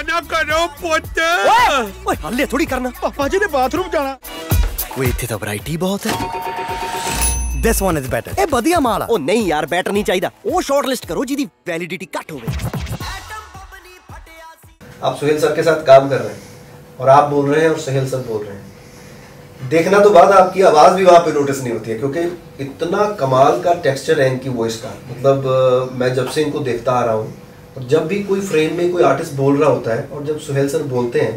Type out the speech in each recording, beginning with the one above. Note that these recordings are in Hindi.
ना करो पुत। ओए हल्ले थोड़ी करना, पापा जी ने बाथरूम जाना। वो इतने तो वैरायटी बहुत है। This one is better। ए बढ़िया माल। ओ नहीं यार बेटर नहीं चाहिए, वो शॉर्ट लिस्ट करो जिदी वैलिडिटी कट हो गई। आप सुहेल सर के साथ काम कर रहे हैं और आप बोल रहे हैं और सुहेल सर बोल रहे हैं। देखना तो बात, आपकी आवाज़ भी वहाँ पे नोटिस नहीं होती है, क्योंकि इतना कमाल का टेक्सचर है इनकी वॉइस का। मतलब मैं जब से इनको देखता आ रहा हूँ, और जब भी कोई फ्रेम में कोई आर्टिस्ट बोल रहा होता है और जब सुहेल सर बोलते हैं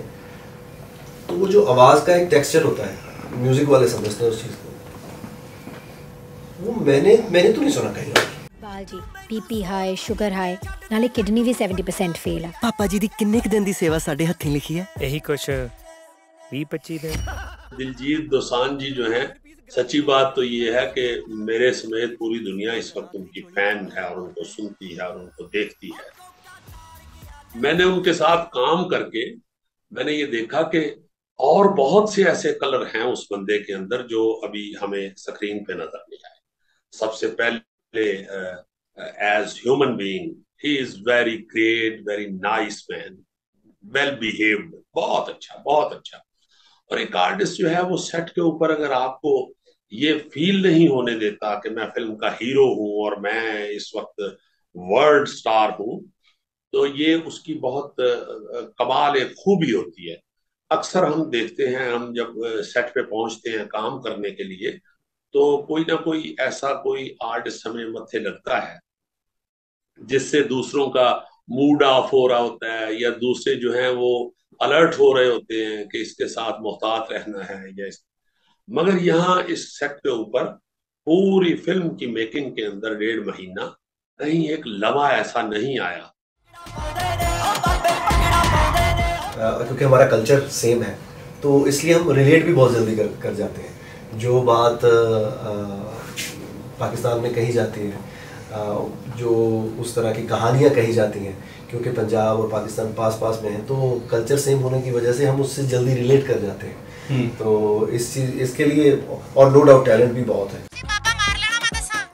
तो वो जो आवाज़ का एक टेक्सचर होता है, म्यूजिक वाले समझते हैं उस चीज़ को, वो मैंने तो नहीं सुना कहीं। बाल जी बीपी हाई, शुगर हाई, नाले किडनी भी 70% फेल है। पापा जी दी किन्ने क दिन दी सेवा साडे हत्थीं लिखी है? यही कुछ 20-25 दिन। दिलजीत दोसांझ जी जो हैं, सच्ची बात तो ये है कि मेरे समेत पूरी दुनिया इस वक्त उनकी फैन है और उनको सुनती है और उनको देखती है। मैंने उनके साथ काम करके मैंने ये देखा कि और बहुत से ऐसे कलर हैं उस बंदे के अंदर जो अभी हमें स्क्रीन पे नजर नहीं आए। सबसे पहले as human being he is very great, very nice man, well behaved, बहुत अच्छा, बहुत अच्छा। और एक आर्टिस्ट जो है वो सेट के ऊपर अगर आपको ये फील नहीं होने देता कि मैं फिल्म का हीरो हूं और मैं इस वक्त वर्ल्ड स्टार हूं, तो ये उसकी बहुत कमाल एक खूबी होती है। अक्सर हम देखते हैं, हम जब सेट पे पहुंचते हैं काम करने के लिए, तो कोई ना कोई ऐसा कोई आर्टिस्ट हमें मत्थे लगता है जिससे दूसरों का मूड ऑफ हो रहा होता है, या दूसरे जो हैं वो अलर्ट हो रहे होते हैं कि इसके साथ मोहतात रहना है या मगर यहाँ इस सेट के ऊपर पूरी फिल्म की मेकिंग के अंदर 1.5 महीना कहीं एक लम्हा ऐसा नहीं आया। क्योंकि हमारा कल्चर सेम है तो इसलिए हम रिलेट भी बहुत जल्दी कर जाते हैं। जो बात पाकिस्तान में कही जाती है, जो उस तरह की कहानियाँ कही जाती हैं, क्योंकि पंजाब और पाकिस्तान पास पास में है तो कल्चर सेम होने की वजह से हम उससे जल्दी रिलेट कर जाते हैं। तो इसके लिए और नो डाउट टैलेंट भी बहुत है।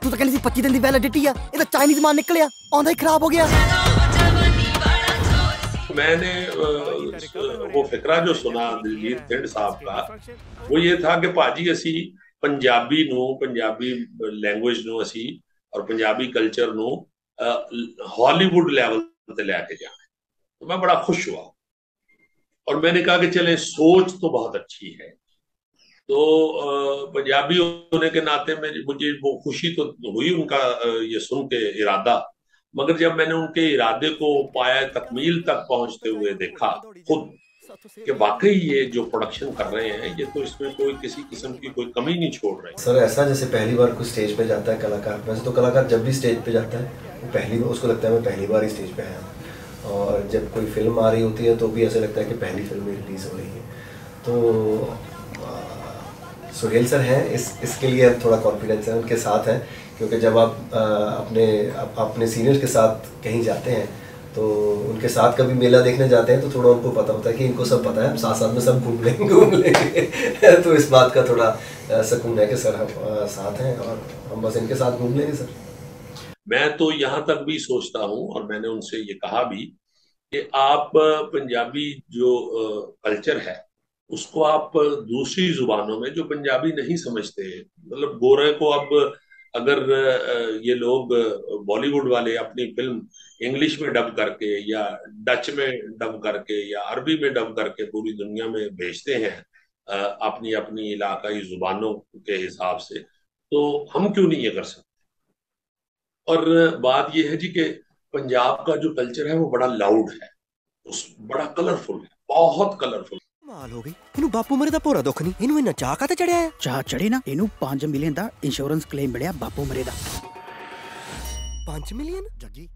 तू तो कहली सी 25 दिन दी वैलिडिटी है, ये तो चाइनीज माल निकलिया, आंधा ही खराब हो गया। मैंने वो फिक्रा जो सुना दिलजीत धिंड साहब का, वो ये था कि भाजी असी पंजाबी नू, पंजाबी लैंग्वेज नू असी और पंजाबी कल्चर नू हॉलीवुड लेवल पे लेके जाना। तो मैं बड़ा खुश हुआ और मैंने कहा कि चले, सोच तो बहुत अच्छी है। तो पंजाबी होने के नाते मुझे वो खुशी तो हुई उनका ये सुन के इरादा, मगर जब मैंने उनके इरादे को पाया तकमील तक पहुंचते हुए देखा खुद कि वाकई ये जो प्रोडक्शन कर रहे हैं ये तो इसमें कोई किसी किस्म की कोई कमी नहीं छोड़ रहे। सर ऐसा जैसे पहली बार कोई स्टेज पे जाता है कलाकार, वैसे तो कलाकार जब भी स्टेज पे जाता है वो पहली बार उसको लगता है मैं पहली बार ही स्टेज पे आया, और जब कोई फिल्म आ रही होती है तो भी ऐसा लगता है कि पहली फिल्म रिलीज हो रही है। तो सुहेल सर हैं, इसके लिए अब थोड़ा कॉन्फिडेंस है, उनके साथ हैं, क्योंकि जब आप अपने सीनियर्स के साथ कहीं जाते हैं तो उनके साथ कभी मेला देखने जाते हैं तो थोड़ा उनको पता होता है कि इनको सब पता है, साथ साथ में सब घूम लेंगे तो इस बात का थोड़ा सुकून है कि सर हम साथ हैं और हम बस इनके साथ घूम लेंगे। सर मैं तो यहाँ तक भी सोचता हूँ और मैंने उनसे ये कहा भी कि आप पंजाबी जो कल्चर है उसको आप दूसरी जुबानों में जो पंजाबी नहीं समझते, मतलब गोरे को अब अगर ये लोग बॉलीवुड वाले अपनी फिल्म इंग्लिश में डब करके या डच में डब करके या अरबी में डब करके पूरी दुनिया में भेजते हैं अपनी अपनी इलाकाई जुबानों के हिसाब से, तो हम क्यों नहीं ये कर सकते। और बात ये है जी कि पंजाब का जो कल्चर है वो बड़ा लाउड है, बड़ा कलरफुल है, बहुत कलरफुल। माल हो गई, इनू बापू मरे दा पूरा दुख नहीं, इनू इन्ना चाह काते चढ़िया है। चाह चढ़े ना, इनू 5 मिलियन दा इंश्योरेंस क्लेम मिलिया बापू मरे दा। 5 मिलियन जग्गी